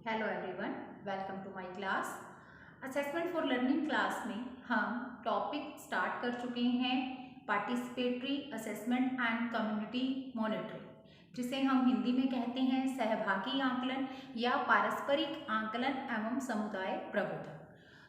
Hello everyone, welcome to my class. Assessment for learning class में हम topic start कर चुके हैं participatory assessment and community monitoring, जिसे हम हिंदी में कहते हैं सहभागी आकलन या पारस्परिक आकलन एवं समुदाय प्रबोधन।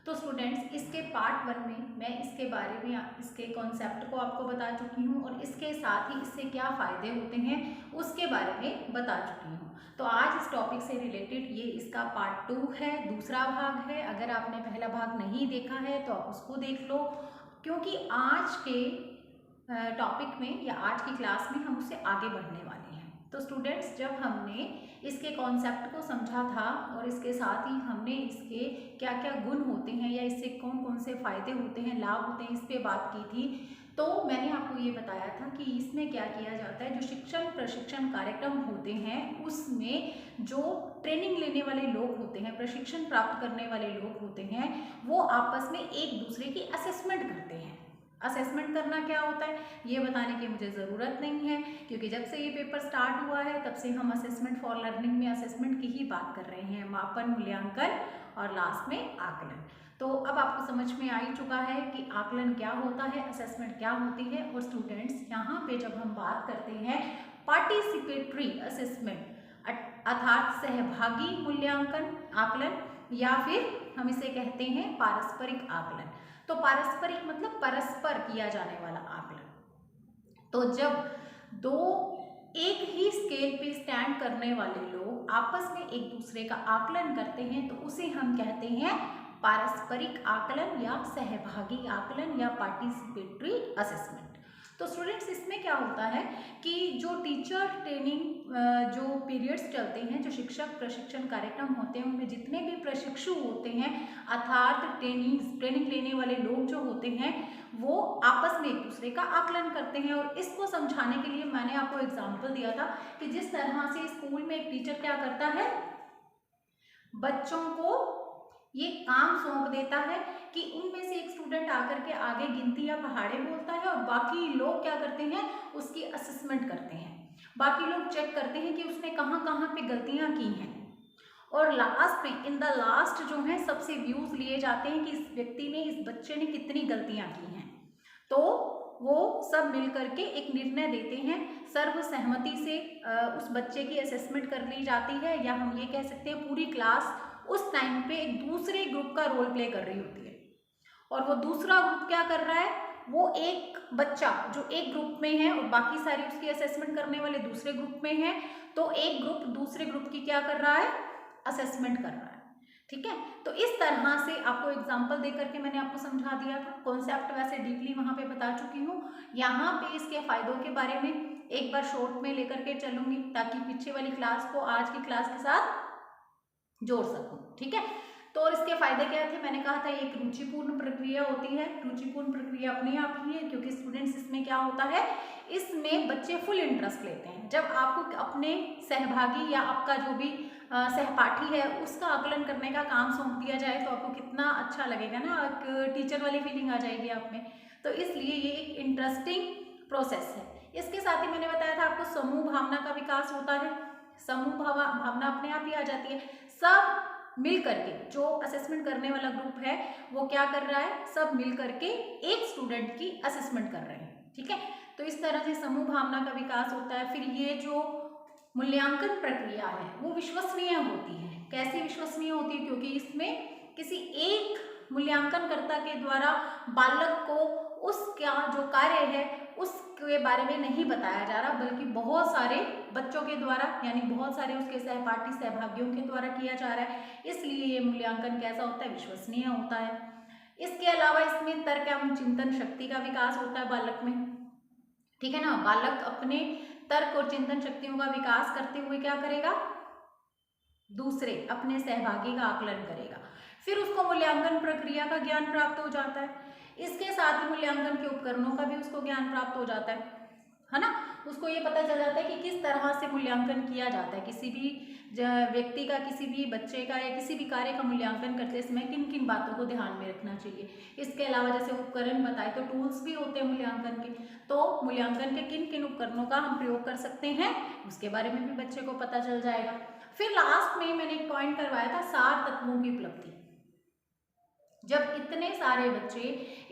तो स्टूडेंट्स, इसके पार्ट 1 में मैं इसके बारे में इसके कॉन्सेप्ट को आपको बता चुकी हूँ और इसके साथ ही इससे क्या फ़ायदे होते हैं उसके बारे में बता चुकी हूँ। तो आज इस टॉपिक से रिलेटेड ये इसका पार्ट 2 है, दूसरा भाग है। अगर आपने पहला भाग नहीं देखा है तो आप उसको देख लो, क्योंकि आज के टॉपिक में या आज की क्लास में हम उससे आगे बढ़ने वाले हैं। तो स्टूडेंट्स, जब हमने इसके कॉन्सेप्ट को समझा था और इसके साथ ही हमने इसके क्या क्या गुण होते हैं या इससे कौन कौन से फ़ायदे होते हैं, लाभ होते हैं, इस पर बात की थी, तो मैंने आपको ये बताया था कि इसमें क्या किया जाता है। जो शिक्षण प्रशिक्षण कार्यक्रम होते हैं उसमें जो ट्रेनिंग लेने वाले लोग होते हैं, प्रशिक्षण प्राप्त करने वाले लोग होते हैं, वो आपस में एक दूसरे की असेसमेंट करते हैं। असेसमेंट करना क्या होता है ये बताने की मुझे ज़रूरत नहीं है, क्योंकि जब से ये पेपर स्टार्ट हुआ है तब से हम असेसमेंट फॉर लर्निंग में असेसमेंट की ही बात कर रहे हैं, मापन, मूल्यांकन और लास्ट में आकलन। तो अब आपको समझ में आ ही चुका है कि आकलन क्या होता है, असेसमेंट क्या होती है। और स्टूडेंट्स, यहाँ पे जब हम बात करते हैं पार्टिसिपेटरी असेसमेंट अर्थात सहभागी मूल्यांकन आकलन, या फिर हम इसे कहते हैं पारस्परिक आकलन। तो पारस्परिक मतलब परस्पर किया जाने वाला आकलन। तो जब दो एक ही स्केल पे स्टैंड करने वाले लोग आपस में एक दूसरे का आकलन करते हैं तो उसे हम कहते हैं पारस्परिक आकलन या सहभागी आकलन या पार्टिसिपेटरी असेसमेंट। तो स्टूडेंट्स, इसमें क्या होता है कि जो टीचर ट्रेनिंग जो पीरियड्स चलते हैं, जो शिक्षक प्रशिक्षण कार्यक्रम होते हैं, उनमें जितने भी प्रशिक्षु होते हैं अर्थात ट्रेनिंग लेने वाले लोग जो होते हैं वो आपस में एक दूसरे का आकलन करते हैं। और इसको समझाने के लिए मैंने आपको एग्जाम्पल दिया था कि जिस तरह से स्कूल में एक टीचर क्या करता है, बच्चों को ये काम सौंप देता है कि उनमें से एक स्टूडेंट आकर के आगे गिनती या पहाड़े बोलता है और बाकी लोग क्या करते हैं, उसकी असेसमेंट करते हैं। बाकी लोग चेक करते हैं कि उसने कहाँ कहाँ पे गलतियां की हैं, और लास्ट में इन द लास्ट जो है सबसे व्यूज लिए जाते हैं कि इस व्यक्ति ने, इस बच्चे ने कितनी गलतियां की हैं। तो वो सब मिल करके एक निर्णय देते हैं, सर्वसहमति से उस बच्चे की असेसमेंट कर ली जाती है, या हम ये कह सकते हैं पूरी क्लास उस टाइम पे एक दूसरे ग्रुप का रोल प्ले कर रही होती है। और वो दूसरा ग्रुप क्या कर रहा है, वो एक बच्चा जो एक ग्रुप में है और बाकी सारी उसकी असेसमेंट करने वाले दूसरे ग्रुप में है, तो एक ग्रुप दूसरे ग्रुप की क्या कर रहा है, असेसमेंट कर रहा है। ठीक है, तो इस तरह से आपको एग्जांपल दे करके मैंने आपको समझा दिया था। कॉन्सेप्ट वैसे डीपली वहां पे बता चुकी हूँ। यहाँ पे इसके फायदों के बारे में एक बार शॉर्ट में लेकर के चलूंगी ताकि पीछे वाली क्लास को आज की क्लास के साथ जोड़ सकूं। ठीक है, तो और इसके फायदे क्या थे, मैंने कहा था एक रुचिपूर्ण प्रक्रिया होती है। रुचिपूर्ण प्रक्रिया अपने आप ही है, क्योंकि स्टूडेंट्स इसमें क्या होता है, इसमें बच्चे फुल इंटरेस्ट लेते हैं। जब आपको अपने सहभागी या आपका जो भी सहपाठी है उसका आकलन करने का काम सौंप दिया जाए तो आपको कितना अच्छा लगेगा ना, एक टीचर वाली फीलिंग आ जाएगी आप में। तो इसलिए ये एक इंटरेस्टिंग प्रोसेस है। इसके साथ ही मैंने बताया था आपको समूह भावना का विकास होता है। समूह भावना अपने आप ही आ जाती है। सब मिल करके, जो असेसमेंट करने वाला ग्रुप है वो क्या कर रहा है, सब मिल करके एक स्टूडेंट की असेसमेंट कर रहे हैं। ठीक है, तो इस तरह से समूह भावना का विकास होता है। फिर ये जो मूल्यांकन प्रक्रिया है वो विश्वसनीय होती है। कैसी विश्वसनीय होती है, क्योंकि इसमें किसी एक मूल्यांकनकर्ता के द्वारा बालक को उसका जो कार्य है उसके बारे में नहीं बताया जा रहा, बल्कि बहुत सारे बच्चों के द्वारा यानी बहुत सारे उसके सहपाठी सहभागियों के द्वारा किया जा रहा है। इसलिए ये मूल्यांकन कैसा होता है, विश्वसनीय होता है। इसके अलावा इसमें तर्क एवं चिंतन शक्ति का विकास होता है बालक में। ठीक है ना, बालक अपने तर्क और चिंतन शक्तियों का विकास करते हुए क्या करेगा, दूसरे अपने सहभागी का आकलन करेगा। फिर उसको मूल्यांकन प्रक्रिया का ज्ञान प्राप्त हो जाता है। इसके साथ ही मूल्यांकन के उपकरणों का भी उसको ज्ञान प्राप्त हो जाता है ना। उसको ये पता चल जाता है कि किस तरह से मूल्यांकन किया जाता है, किसी भी व्यक्ति का, किसी भी बच्चे का या किसी भी कार्य का मूल्यांकन करते समय किन किन बातों को ध्यान में रखना चाहिए। इसके अलावा जैसे उपकरण बताए तो टूल्स भी होते हैं मूल्यांकन के, तो मूल्यांकन के किन किन उपकरणों का हम प्रयोग कर सकते हैं उसके बारे में भी बच्चे को पता चल जाएगा। फिर लास्ट में मैंने एक पॉइंट करवाया था सार तत्वों की उपलब्धि। जब इतने सारे बच्चे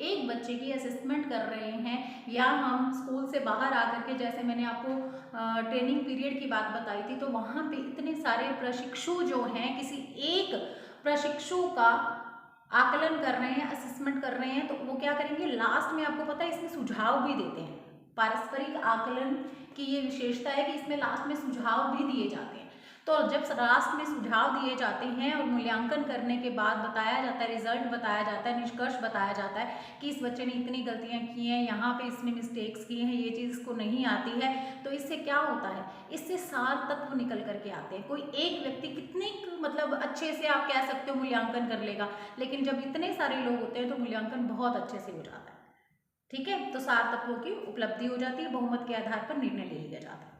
एक बच्चे की असेसमेंट कर रहे हैं, या हम स्कूल से बाहर आकर के, जैसे मैंने आपको ट्रेनिंग पीरियड की बात बताई थी, तो वहाँ पे इतने सारे प्रशिक्षु जो हैं किसी एक प्रशिक्षु का आकलन कर रहे हैं, असेसमेंट कर रहे हैं, तो वो क्या करेंगे, लास्ट में आपको पता है इसमें सुझाव भी देते हैं। पारस्परिक आकलन की ये विशेषता है कि इसमें लास्ट में सुझाव भी दिए जाते हैं। तो जब लास्ट में सुझाव दिए जाते हैं और मूल्यांकन करने के बाद बताया जाता है, रिजल्ट बताया जाता है, निष्कर्ष बताया जाता है कि इस बच्चे ने इतनी गलतियां की हैं, यहाँ पे इसने मिस्टेक्स किए हैं, ये चीज़ इसको नहीं आती है, तो इससे क्या होता है, इससे सार तत्व निकल करके आते हैं। कोई एक व्यक्ति कितने मतलब अच्छे से आप कह सकते हो मूल्यांकन कर लेगा, लेकिन जब इतने सारे लोग होते हैं तो मूल्यांकन बहुत अच्छे से हो जाता है। ठीक है, तो सार तत्वों की उपलब्धि हो जाती है, बहुमत के आधार पर निर्णय ले लिया जाता है।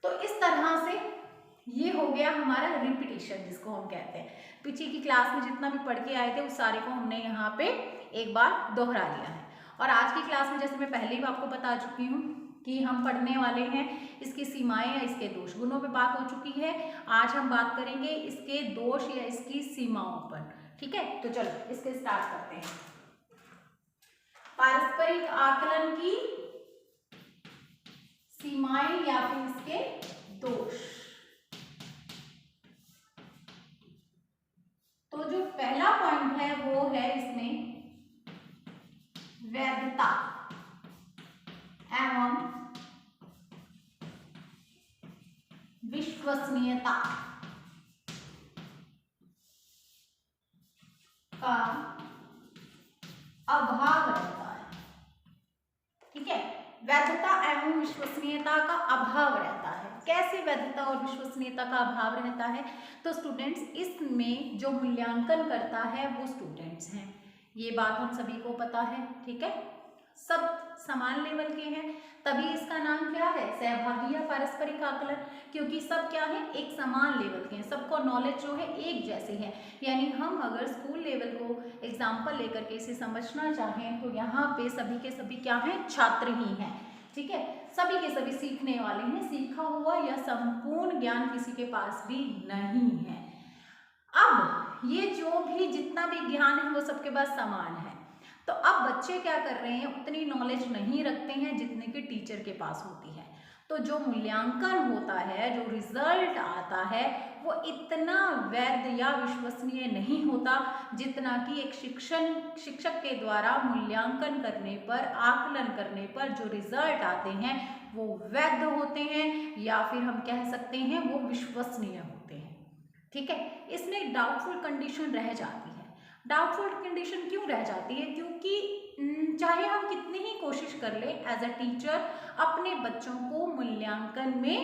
तो इस तरह से ये हो गया हमारा रिपीटिशन, जिसको हम कहते हैं। पीछे की क्लास में जितना भी पढ़ के आए थे उस सारे को हमने यहाँ पे एक बार दोहरा लिया है। और आज की क्लास में जैसे मैं पहले ही आपको बता चुकी हूँ कि हम पढ़ने वाले हैं इसकी सीमाएं या इसके दोष। गुणों पे बात हो चुकी है, आज हम बात करेंगे इसके दोष या इसकी सीमाओं पर। ठीक है, तो चलो इसके स्टार्ट करते हैं। पारस्परिक आकलन की सीमाएं या फिर इसके दोष। तो जो पहला पॉइंट है वो है इसमें वैधता एवं विश्वसनीयता का अभाव रहता है। ठीक है, वैधता एवं विश्वसनीयता का अभाव रहता है। कैसे वैधता और विश्वसनीयता का अभाव रहता है, तो स्टूडेंट्स इसमें जो मूल्यांकन करता है वो स्टूडेंट्स हैं, ये बात हम सभी को पता है। ठीक है, सब समान लेवल के हैं, तभी इसका नाम क्या है, सहभागी या पारस्परिक आकलन, क्योंकि सब क्या है, एक समान लेवल के हैं, सबको नॉलेज जो है एक जैसी है। यानी हम अगर स्कूल लेवल को एग्जाम्पल लेकर के इसे समझना चाहें तो यहाँ पे सभी के सभी क्या हैं, छात्र ही हैं। ठीक है, सभी के सभी सीखने वाले हैं, सीखा हुआ या संपूर्ण ज्ञान किसी के पास भी नहीं है। अब ये जो भी जितना भी ज्ञान है वो सबके पास समान है। तो अब बच्चे क्या कर रहे हैं, उतनी नॉलेज नहीं रखते हैं जितने कि टीचर के पास होती है। तो जो मूल्यांकन होता है, जो रिजल्ट आता है, वो इतना वैध या विश्वसनीय नहीं होता जितना कि एक शिक्षक के द्वारा मूल्यांकन करने पर, आकलन करने पर जो रिजल्ट आते हैं वो वैध होते हैं, या फिर हम कह सकते हैं वो विश्वसनीय होते हैं। ठीक है, इसमें डाउटफुल कंडीशन रह जाती है। डाउटफुल कंडीशन क्यों रह जाती है, क्योंकि चाहे हम कितनी ही कोशिश कर ले एज अ टीचर अपने बच्चों को मूल्यांकन में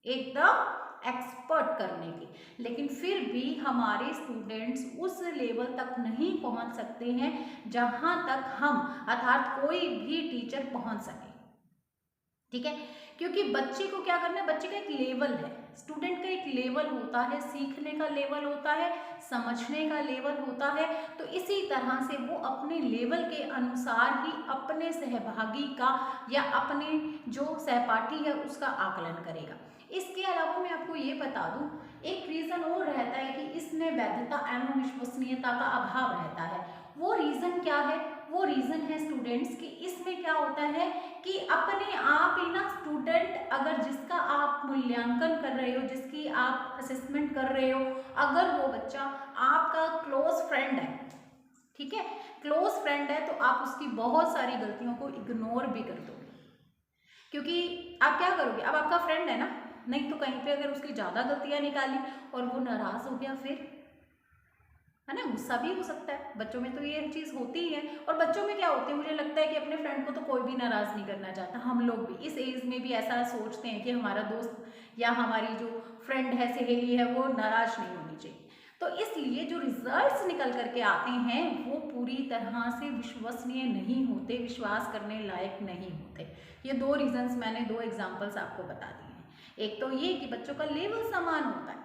एकदम एक्सपर्ट करने की, लेकिन फिर भी हमारे स्टूडेंट्स उस लेवल तक नहीं पहुंच सकते हैं जहां तक हम अर्थात कोई भी टीचर पहुंच सके। ठीक है, क्योंकि बच्चे को क्या करना है, बच्चे का एक लेवल है, स्टूडेंट का एक लेवल होता है, सीखने का लेवल होता है, समझने का लेवल होता है। तो इसी तरह से वो अपने लेवल के अनुसार ही अपने सहभागी का या अपने जो सहपाठी है उसका आकलन करेगा। इसके अलावा मैं आपको ये बता दूं, एक रीज़न और रहता है कि इसमें वैधता एवं विश्वसनीयता का अभाव रहता है। वो रीज़न क्या है, वो रीज़न है स्टूडेंट्स कि इसमें क्या होता है कि अपने आप ही ना स्टूडेंट अगर जिसका आप मूल्यांकन कर रहे हो, जिसकी आप असेसमेंट कर रहे हो, अगर वो बच्चा आपका क्लोज फ्रेंड है, ठीक है, क्लोज फ्रेंड है, तो आप उसकी बहुत सारी गलतियों को इग्नोर भी कर दोगे। क्योंकि आप क्या करोगे, अब आपका फ्रेंड है ना, नहीं तो कहीं पे अगर उसकी ज़्यादा गलतियाँ निकाली और वो नाराज़ हो गया, फिर है ना, गुस्सा भी हो सकता है। बच्चों में तो ये चीज़ होती ही है। और बच्चों में क्या होती है, मुझे लगता है कि अपने फ्रेंड को तो कोई भी नाराज़ नहीं करना चाहता। हम लोग भी इस एज में भी ऐसा सोचते हैं कि हमारा दोस्त या हमारी जो फ्रेंड है, सहेली है, वो नाराज़ नहीं होनी चाहिए। तो इसलिए जो रिजल्ट्स निकल करके आते हैं वो पूरी तरह से विश्वसनीय नहीं होते, विश्वास करने लायक नहीं होते। ये दो रीजंस मैंने, दो एग्जाम्पल्स आपको बता दिए हैं। एक तो ये कि बच्चों का लेवल समान होता है,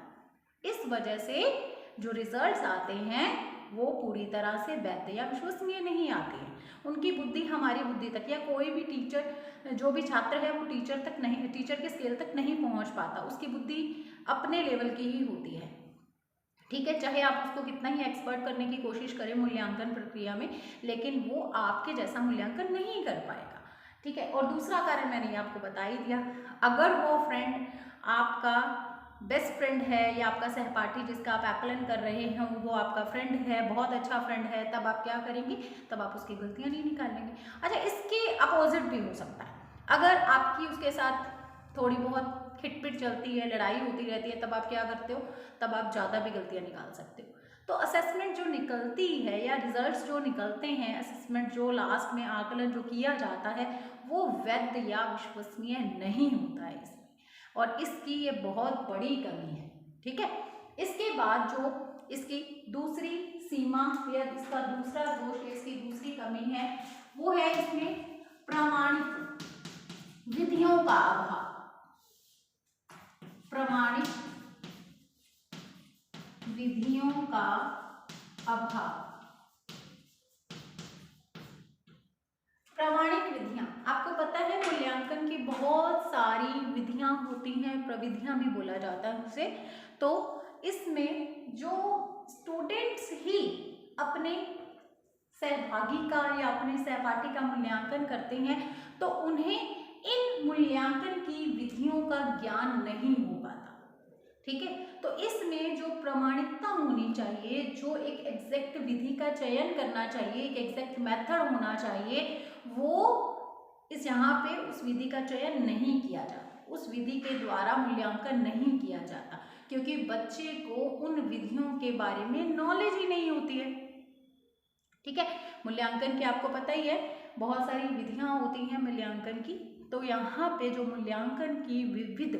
इस वजह से जो रिजल्ट्स आते हैं वो पूरी तरह से वैध या विश्वसनीय नहीं आते हैं। उनकी बुद्धि हमारी बुद्धि तक, या कोई भी टीचर, जो भी छात्र है वो टीचर तक नहीं, टीचर के स्केल तक नहीं पहुंच पाता, उसकी बुद्धि अपने लेवल की ही होती है, ठीक है। चाहे आप उसको कितना ही एक्सपर्ट करने की कोशिश करें मूल्यांकन प्रक्रिया में, लेकिन वो आपके जैसा मूल्यांकन नहीं कर पाएगा, ठीक है। और दूसरा कारण मैंने आपको बता ही दिया, अगर वो फ्रेंड आपका बेस्ट फ्रेंड है या आपका सहपाठी जिसका आप आकलन कर रहे हैं वो आपका फ्रेंड है, बहुत अच्छा फ्रेंड है, तब आप क्या करेंगे, तब आप उसकी गलतियां नहीं निकालेंगे। अच्छा, इसके अपोजिट भी हो सकता है, अगर आपकी उसके साथ थोड़ी बहुत खिटपिट चलती है, लड़ाई होती रहती है, तब आप क्या करते हो, तब आप ज़्यादा भी गलतियां निकाल सकते हो। तो असेसमेंट जो निकलती है या रिजल्ट्स जो निकलते हैं, असेसमेंट जो लास्ट में आकलन जो किया जाता है वो वैध या विश्वसनीय नहीं होता है इसमें, और इसकी ये बहुत बड़ी कमी है, ठीक है। इसके बाद जो इसकी दूसरी सीमा या इसका दूसरा दोष, इसकी दूसरी कमी है वो है इसमें प्रामाणिक विधियों का अभाव। प्रामाणिक विधियों का अभाव। प्रामाणिक विधियां, आपको पता है मूल्यांकन की बहुत सारी विधियां होती हैं, प्रविधियां भी बोला जाता है उसे। तो इसमें जो स्टूडेंट्स ही अपने सहभागी का या अपने सहपाठी का मूल्यांकन करते हैं तो उन्हें इन मूल्यांकन की विधियों का ज्ञान नहीं हो पाता, ठीक है। तो इसमें जो प्रामाणिकता होनी चाहिए, जो एक एग्जैक्ट विधि का चयन करना चाहिए, एक एग्जैक्ट मेथड होना चाहिए, वो इस यहाँ पे उस विधि का चयन नहीं किया जाता, उस विधि के द्वारा मूल्यांकन नहीं किया जाता, क्योंकि बच्चे को उन विधियों के बारे में नॉलेज ही नहीं होती है, ठीक है। मूल्यांकन की आपको पता ही है बहुत सारी विधियां होती हैं मूल्यांकन की। तो यहाँ पे जो मूल्यांकन की विविध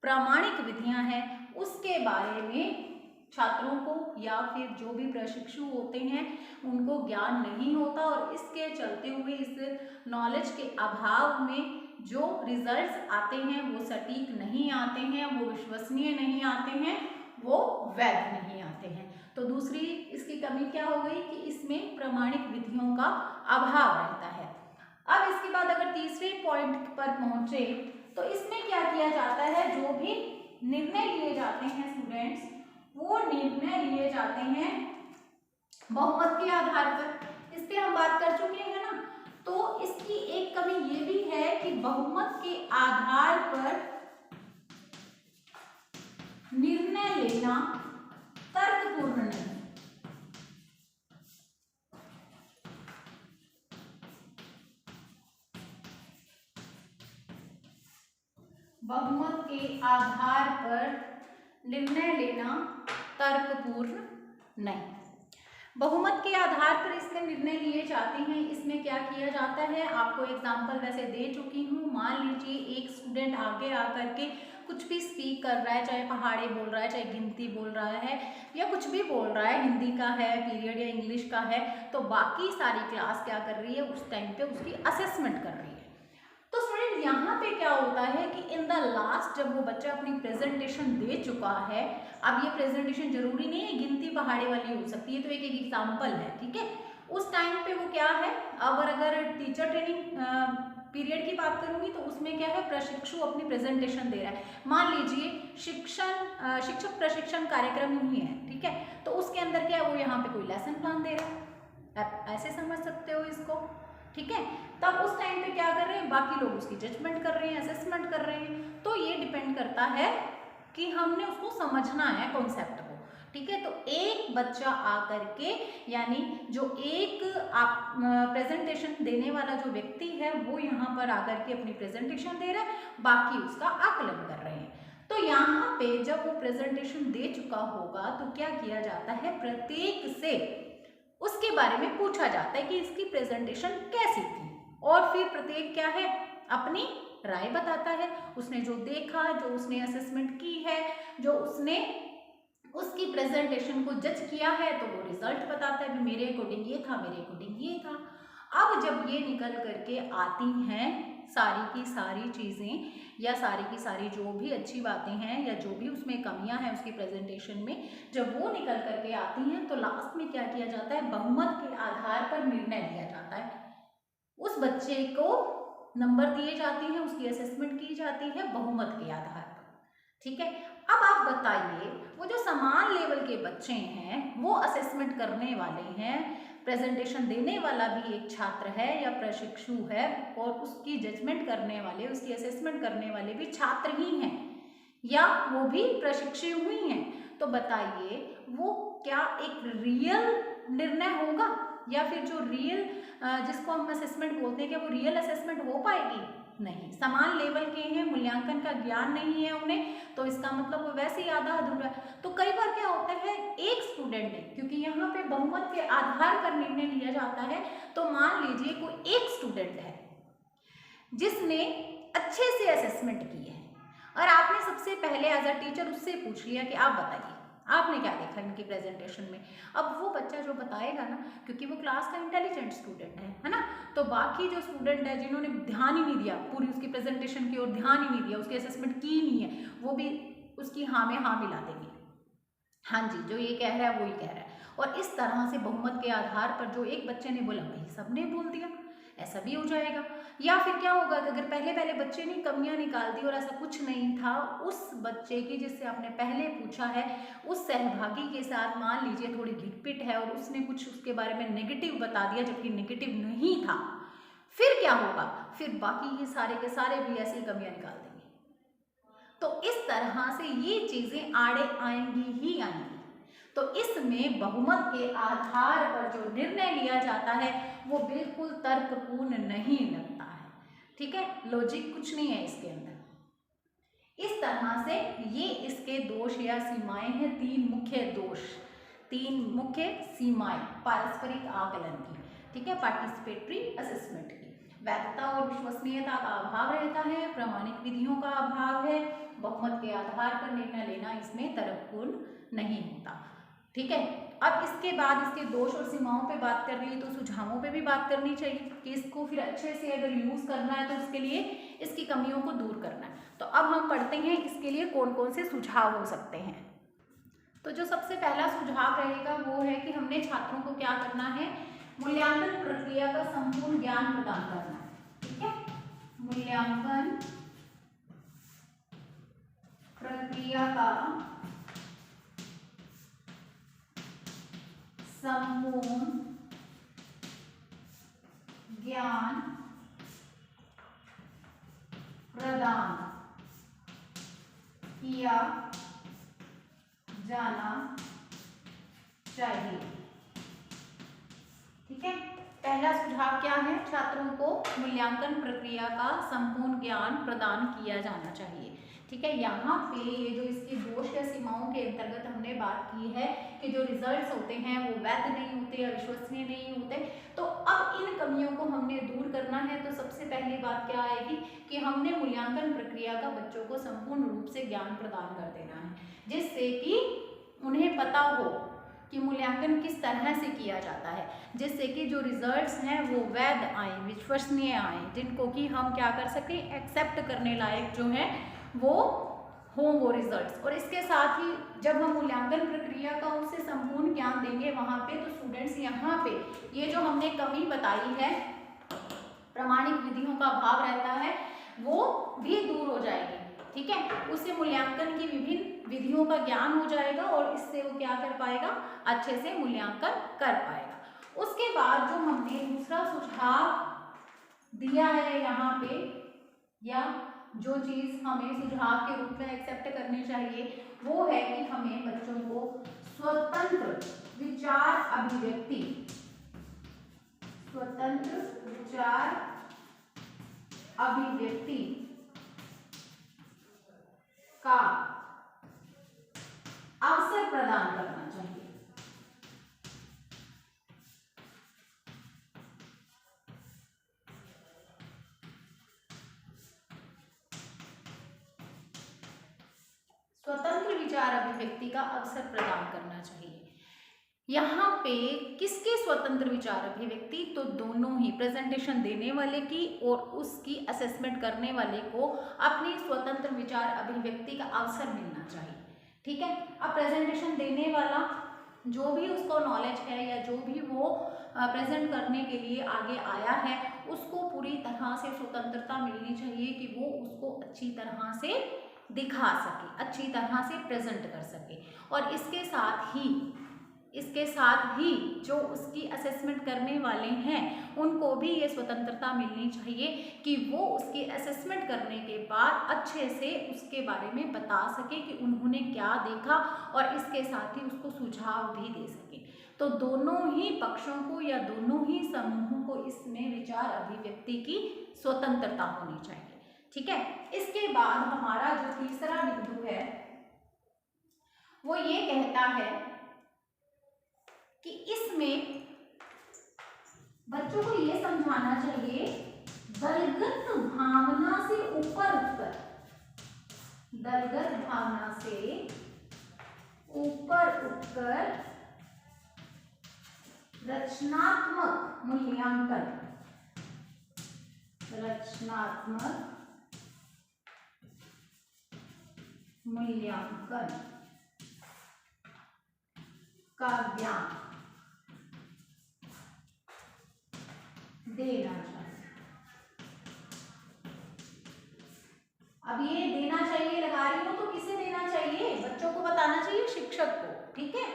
प्रामाणिक विधियां हैं उसके बारे में छात्रों को या फिर जो भी प्रशिक्षु होते हैं उनको ज्ञान नहीं होता, और इसके चलते हुए इस नॉलेज के अभाव में जो रिजल्ट्स आते हैं वो सटीक नहीं आते हैं, वो विश्वसनीय नहीं आते हैं, वो वैध नहीं आते हैं। तो दूसरी इसकी कमी क्या हो गई कि इसमें प्रामाणिक विधियों का अभाव रहता है। अब इसके बाद अगर तीसरे पॉइंट पर पहुंचे तो इसमें क्या किया जाता है, जो भी निर्णय लिए जाते हैं स्टूडेंट्स, वो निर्णय लिए जाते हैं बहुमत के आधार पर। इस पे हम बात कर चुके हैं ना। तो इसकी एक कमी ये भी है कि बहुमत के आधार पर निर्णय लेना तर्कपूर्ण नहीं। बहुमत के आधार पर निर्णय लेना तर्कपूर्ण नहीं। बहुमत के आधार पर इसमें निर्णय लिए जाते हैं। इसमें क्या किया जाता है, आपको एग्जाम्पल वैसे दे चुकी हूँ। मान लीजिए एक स्टूडेंट आगे आकर के कुछ भी स्पीक कर रहा है, चाहे पहाड़ी बोल रहा है, चाहे गिनती बोल रहा है, या कुछ भी बोल रहा है, हिंदी का है पीरियड या इंग्लिश का है, तो बाकी सारी क्लास क्या कर रही है, उस टाइम पे उसकी असेसमेंट कर रही है। तो स्टूडेंट यहाँ पे क्या होता है कि इन द लास्ट जब वो बच्चा अपनी प्रेजेंटेशन दे चुका है, अब ये प्रेजेंटेशन जरूरी नहीं है गिनती पहाड़े वाली हो सकती है, तो एक एग्जाम्पल है, ठीक है। उस टाइम पे वो क्या है, अगर टीचर ट्रेनिंग पीरियड की बात करूंगी तो उसमें क्या है, प्रशिक्षु अपनी प्रेजेंटेशन दे रहा है। मान लीजिए शिक्षक प्रशिक्षण कार्यक्रम ही है, ठीक है। तो उसके अंदर क्या है, वो यहाँ पे कोई लेसन प्लान दे रहा है, आप ऐसे समझ सकते हो इसको, ठीक है। तब उस टाइम पे क्या कर रहे हैं, बाकी लोग उसकी जजमेंट कर रहे हैं, असेसमेंट कर रहे हैं। तो ये डिपेंड करता है कि हमने उसको समझना है कॉन्सेप्ट को, ठीक है। तो एक बच्चा आकर के, यानी जो एक आप प्रेजेंटेशन देने वाला जो व्यक्ति है वो यहाँ पर आकर के अपनी प्रेजेंटेशन दे रहा है, बाकी उसका आकलन कर रहे हैं। तो यहाँ पे जब वो प्रेजेंटेशन दे चुका होगा तो क्या किया जाता है, प्रत्येक से उसके बारे में पूछा जाता है कि इसकी प्रेजेंटेशन कैसी थी, और फिर प्रत्येक क्या है, अपनी राय बताता है। उसने जो देखा, जो उसने असेसमेंट की है, जो उसने उसकी प्रेजेंटेशन को जज किया है, तो वो रिजल्ट बताता है, मेरे अकॉर्डिंग ये था, मेरे अकॉर्डिंग ये था। अब जब ये निकल करके आती हैं सारी की सारी चीज़ें, या सारी की सारी जो भी अच्छी बातें हैं या जो भी उसमें कमियां हैं उसकी प्रेजेंटेशन में, जब वो निकल करके आती हैं तो लास्ट में क्या किया जाता है, बहुमत के आधार पर निर्णय लिया जाता है। उस बच्चे को नंबर दिए जाते हैं, उसकी असेसमेंट की जाती है बहुमत के आधार पर, ठीक है। अब आप बताइए, वो जो समान लेवल के बच्चे हैं वो असेसमेंट करने वाले हैं, प्रेजेंटेशन देने वाला भी एक छात्र है या प्रशिक्षु है, और उसकी जजमेंट करने वाले, उसकी असेसमेंट करने वाले भी छात्र ही हैं या वो भी प्रशिक्षु हुई हैं। तो बताइए वो क्या एक रियल निर्णय होगा, या फिर जो रियल जिसको हम असेसमेंट बोलते हैं, क्या वो रियल असेसमेंट हो पाएगी? नहीं। समान लेवल के हैं, मूल्यांकन का ज्ञान नहीं है उन्हें, तो इसका मतलब वो वैसे ही आधा अधूरा। तो कई बार क्या होता है, एक स्टूडेंट ने, क्योंकि यहाँ पे बहुमत के आधार पर निर्णय लिया जाता है, तो मान लीजिए कोई एक स्टूडेंट है जिसने अच्छे से असेसमेंट की है और आपने सबसे पहले एज अ टीचर उससे पूछ लिया कि आप बताइए आपने क्या देखा इनकी प्रेजेंटेशन में। अब वो बच्चा जो बताएगा ना, क्योंकि वो क्लास का इंटेलिजेंट स्टूडेंट है ना, तो बाकी जो स्टूडेंट है जिन्होंने ध्यान ही नहीं दिया पूरी उसकी प्रेजेंटेशन की ओर, ध्यान ही नहीं दिया, उसकी असेसमेंट की नहीं है, वो भी उसकी हाँ में हाँ मिला देंगे, हाँ जी जो ये कह रहा है वो ही कह रहा है। और इस तरह से बहुमत के आधार पर जो एक बच्चे ने बोला वही सबने बोल दिया, ऐसा भी हो जाएगा। या फिर क्या होगा कि अगर पहले पहले बच्चे ने कमियां निकाल दी और ऐसा कुछ नहीं था, उस बच्चे की जिससे आपने पहले पूछा है उस सहभागी के साथ मान लीजिए थोड़ी घिटपिट है और उसने कुछ उसके बारे में नेगेटिव बता दिया जबकि नेगेटिव नहीं था, फिर क्या होगा, फिर बाकी ये सारे के सारे भी ऐसी कमियां निकाल देंगे। तो इस तरह से ये चीजें आड़े आएंगी ही आएंगी। तो इसमें बहुमत के आधार पर जो निर्णय लिया जाता है वो बिल्कुल तर्कपूर्ण नहीं लगता है, ठीक है, लॉजिक कुछ नहीं है इसके अंदर। इस तरह से ये इसके दोष या सीमाएं हैं, तीन मुख्य दोष, तीन मुख्य सीमाएं पारस्परिक आकलन की, ठीक है, पार्टिसिपेटरी असेसमेंट की। वैधता और विश्वसनीयता का अभाव रहता है, प्रामाणिक विधियों का अभाव है, बहुमत के आधार पर निर्णय लेना इसमें तर्कपूर्ण नहीं होता, ठीक है। अब इसके बाद इसके दोष और सीमाओं पे बात कर ली, तो सुझावों पे भी बात करनी चाहिए कि इसको फिर अच्छे से अगर यूज करना है तो उसके लिए इसकी कमियों को दूर करना है। तो अब हम पढ़ते हैं इसके लिए कौन कौन से सुझाव हो सकते हैं। तो जो सबसे पहला सुझाव रहेगा वो है कि हमने छात्रों को क्या करना है, मूल्यांकन प्रक्रिया का संपूर्ण ज्ञान प्रदान करना है, ठीक है, मूल्यांकन प्रक्रिया का संपूर्ण ज्ञान प्रदान किया जाना चाहिए, ठीक है। पहला सुझाव क्या है, छात्रों को मूल्यांकन प्रक्रिया का संपूर्ण ज्ञान प्रदान किया जाना चाहिए, ठीक है। यहाँ पे ये जो इसके दोष या सीमाओं के अंतर्गत हमने बात की है कि जो रिजल्ट्स होते हैं वो वैध नहीं होते, अविश्वसनीय नहीं होते, तो अब इन कमियों को हमने दूर करना है। तो सबसे पहली बात क्या आएगी कि हमने मूल्यांकन प्रक्रिया का बच्चों को संपूर्ण रूप से ज्ञान प्रदान कर देना है, जिससे कि उन्हें पता हो कि मूल्यांकन किस तरह से किया जाता है, जिससे कि जो रिजल्ट्स हैं वो वैध आए, विश्वसनीय आए, जिनको कि हम क्या कर सकें, एक्सेप्ट करने लायक जो है वो हों वो रिजल्ट्स। और इसके साथ ही जब हम मूल्यांकन प्रक्रिया का उससे संपूर्ण ज्ञान देंगे वहाँ पे, तो स्टूडेंट्स यहाँ पे ये जो हमने कमी बताई है, प्रामाणिक विधियों का अभाव रहता है, वो भी दूर हो जाएगी, ठीक है। उससे मूल्यांकन की विभिन्न विधियों का ज्ञान हो जाएगा और इससे वो क्या कर पाएगा, अच्छे से मूल्यांकन कर पाएगा। उसके बाद जो हमने दूसरा सुझाव दिया है यहाँ पे, या जो चीज हमें सुझाव के रूप में एक्सेप्ट करनी चाहिए वो है कि हमें बच्चों को स्वतंत्र विचार अभिव्यक्ति, स्वतंत्र विचार अभिव्यक्ति का अवसर प्रदान करना चाहिए। स्वतंत्र विचार अभिव्यक्ति का अवसर प्रदान करना चाहिए। यहाँ पे किसके स्वतंत्र विचार अभिव्यक्ति, तो दोनों ही, प्रेजेंटेशन देने वाले की और उसकी असेसमेंट करने वाले को अपनी स्वतंत्र विचार अभिव्यक्ति का अवसर मिलना चाहिए, ठीक है। अब प्रेजेंटेशन देने वाला जो भी उसको नॉलेज है या जो भी वो प्रेजेंट करने के लिए आगे आया है, उसको पूरी तरह से स्वतंत्रता मिलनी चाहिए कि वो उसको अच्छी तरह से दिखा सके, अच्छी तरह से प्रेजेंट कर सके। और इसके साथ ही जो उसकी असेसमेंट करने वाले हैं उनको भी ये स्वतंत्रता मिलनी चाहिए कि वो उसकी असेसमेंट करने के बाद अच्छे से उसके बारे में बता सके कि उन्होंने क्या देखा, और इसके साथ ही उसको सुझाव भी दे सके। तो दोनों ही पक्षों को या दोनों ही समूहों को इसमें विचार अभिव्यक्ति की स्वतंत्रता होनी चाहिए। ठीक है। इसके बाद हमारा जो तीसरा बिंदु है वो ये कहता है कि इसमें बच्चों को ये समझाना चाहिए दलगत भावना से ऊपर उठकर, दलगत भावना से ऊपर उठकर रचनात्मक मूल्यांकन, रचनात्मक मूल्यांकन का ज्ञान देना चाहिए। अब ये देना चाहिए लगा रही हूं तो किसे देना चाहिए? बच्चों को बताना चाहिए, शिक्षक को। ठीक है।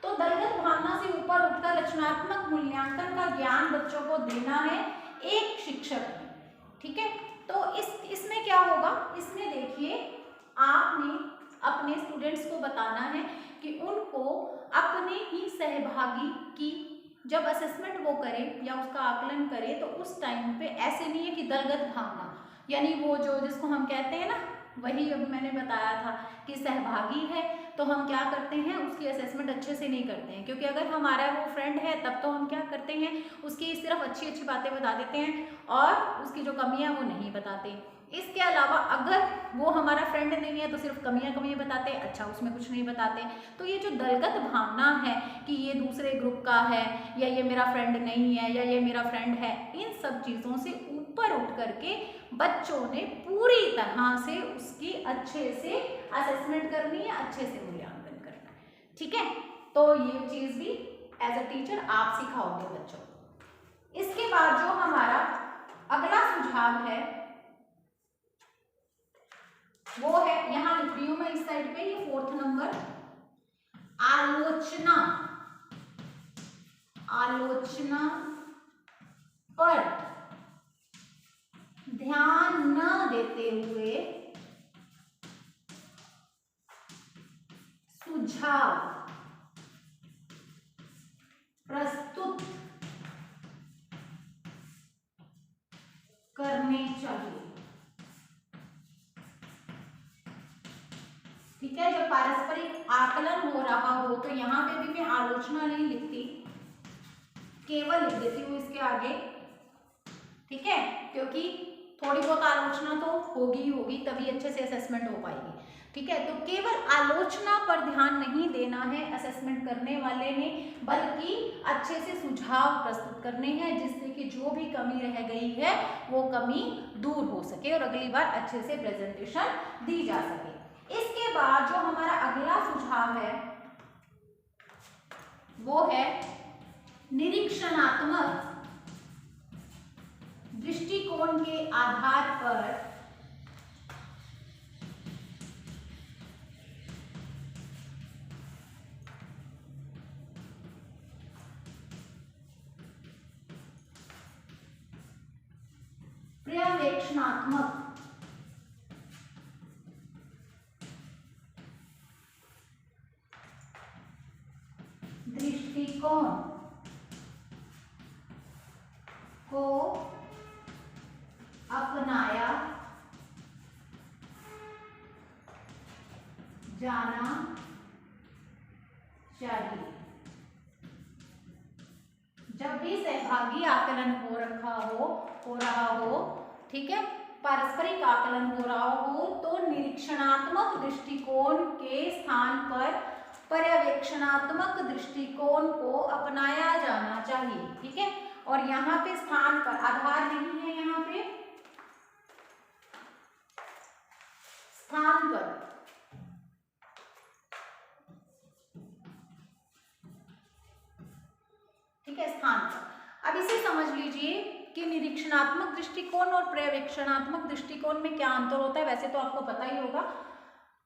तो दलगत भावना से ऊपर उठकर रचनात्मक मूल्यांकन का ज्ञान बच्चों को देना है एक शिक्षक ने। ठीक है। तो इसमें क्या होगा? इसमें देखिए आपने अपने स्टूडेंट्स को बताना है कि उनको अपने ही सहभागी की जब असेसमेंट वो करे या उसका आकलन करे तो उस टाइम पे ऐसे नहीं है कि दलगत भावना, यानी वो जो जिसको हम कहते हैं ना, वही अब मैंने बताया था कि सहभागी है तो हम क्या करते हैं, उसकी असेसमेंट अच्छे से नहीं करते हैं, क्योंकि अगर हमारा वो फ्रेंड है तब तो हम क्या करते हैं, उसकी सिर्फ अच्छी अच्छी बातें बता देते हैं और उसकी जो कमियां वो नहीं बताते। इसके अलावा अगर वो हमारा फ्रेंड नहीं है तो सिर्फ कमियां बताते हैं, अच्छा उसमें कुछ नहीं बताते। तो ये जो दलगत भावना है कि ये दूसरे ग्रुप का है या ये मेरा फ्रेंड नहीं है या ये मेरा फ्रेंड है, इन सब चीज़ों से ऊपर उठ करके बच्चों ने पूरी तरह से उसकी अच्छे से असेसमेंट करनी है, अच्छे से मूल्यांकन करना है। ठीक है। तो ये चीज़ भी एज अ टीचर आप सिखाओगे बच्चों को। इसके बाद जो हमारा अगला सुझाव है वो है, यहां लिख रही हूं मैं इस साइड पे, ये 4th नंबर, आलोचना। आलोचना पर ध्यान न देते हुए सुझाव प्रस्तुत करने चाहिए। ठीक है। जब पारस्परिक आकलन हो रहा हो तो यहाँ पे भी मैं आलोचना नहीं लिखती, केवल लिख देती हूँ इसके आगे। ठीक है। क्योंकि थोड़ी बहुत आलोचना तो होगी ही होगी, तभी अच्छे से असेसमेंट हो पाएगी। ठीक है। तो केवल आलोचना पर ध्यान नहीं देना है असेसमेंट करने वाले ने, बल्कि अच्छे से सुझाव प्रस्तुत करने हैं जिससे कि जो भी कमी रह गई है वो कमी दूर हो सके और अगली बार अच्छे से प्रेजेंटेशन दी जा सके। इसके बाद जो हमारा अगला सुझाव है वो है निरीक्षणात्मक दृष्टिकोण के आधार पर पर्यवेक्षणात्मक दृष्टिकोण को अपनाया जाना चाहिए। जब भी सहभागी आकलन हो रहा हो, ठीक है, पारस्परिक आकलन हो रहा हो, तो निरीक्षणात्मक दृष्टिकोण के स्थान पर पर्यवेक्षणात्मक दृष्टिकोण को अपनाया जाना चाहिए। ठीक है। और यहाँ पे स्थान पर आधार नहीं है, यहाँ पे स्थान पर ठीक है, स्थान पर। अब इसे समझ लीजिए कि निरीक्षणात्मक दृष्टिकोण और पर्यवेक्षणात्मक दृष्टिकोण में क्या अंतर होता है। वैसे तो आपको पता ही होगा,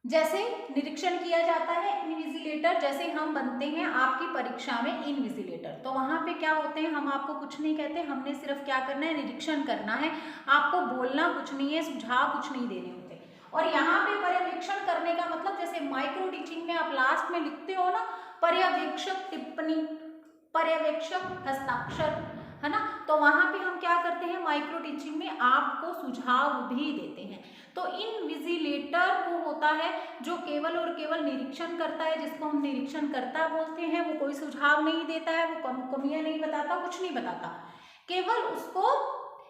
जैसे निरीक्षण किया जाता है इनविजिलेटर, जैसे हम बनते हैं आपकी परीक्षा में इनविजिलेटर, तो वहां पे क्या होते हैं, हम आपको कुछ नहीं कहते, हमने सिर्फ क्या करना है, निरीक्षण करना है, आपको बोलना कुछ नहीं है, सुझाव कुछ नहीं देने होते। और यहाँ पे पर्यवेक्षण करने का मतलब, जैसे माइक्रो टीचिंग में आप लास्ट में लिखते हो ना, पर्यवेक्षक टिप्पणी, पर्यवेक्षक हस्ताक्षर, है ना, तो वहां पे हम क्या करते हैं, माइक्रो टीचिंग में आपको सुझाव भी देते हैं। तो इनविजिलेटर वो होता है जो केवल और केवल निरीक्षण करता है, जिसको हम निरीक्षण करता बोलते हैं, वो कोई सुझाव नहीं देता है, वो कमियां नहीं बताता, कुछ नहीं बताता, केवल उसको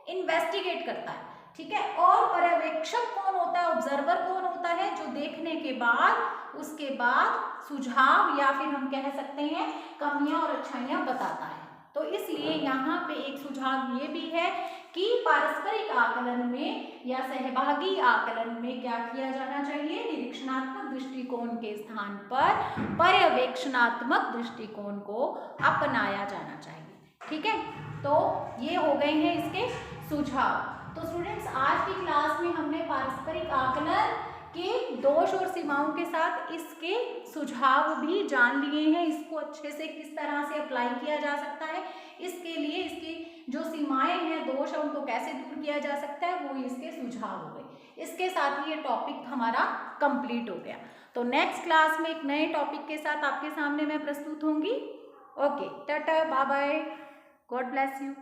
इन्वेस्टिगेट करता है, ठीक है। और पर्यवेक्षक कौन होता है, ऑब्जर्वर कौन होता है, जो देखने के बाद उसके बाद सुझाव या फिर हम कह सकते हैं कमियां और अच्छाइयां बताता है। तो इसलिए यहाँ पे एक सुझाव ये भी है कि पारस्परिक आकलन में या सहभागी आकलन में क्या किया जाना चाहिए, निरीक्षणात्मक दृष्टिकोण के स्थान पर पर्यवेक्षणात्मक दृष्टिकोण को अपनाया जाना चाहिए, ठीक है। तो ये हो गए हैं इसके सुझाव। तो स्टूडेंट्स, आज की क्लास में हमने पारस्परिक आकलन के दोष और सीमाओं के साथ इसके सुझाव भी जान लिए हैं, इसको अच्छे से किस तरह से अप्लाई किया जा सकता है, इसके लिए इसकी जो सीमाएं हैं, दोष है, उनको कैसे दूर किया जा सकता है, वो इसके सुझाव हो गए। इसके साथ ही ये टॉपिक हमारा कंप्लीट हो गया। तो नेक्स्ट क्लास में एक नए टॉपिक के साथ आपके सामने मैं प्रस्तुत होंगी। Okay, tata, bye bye, God bless you.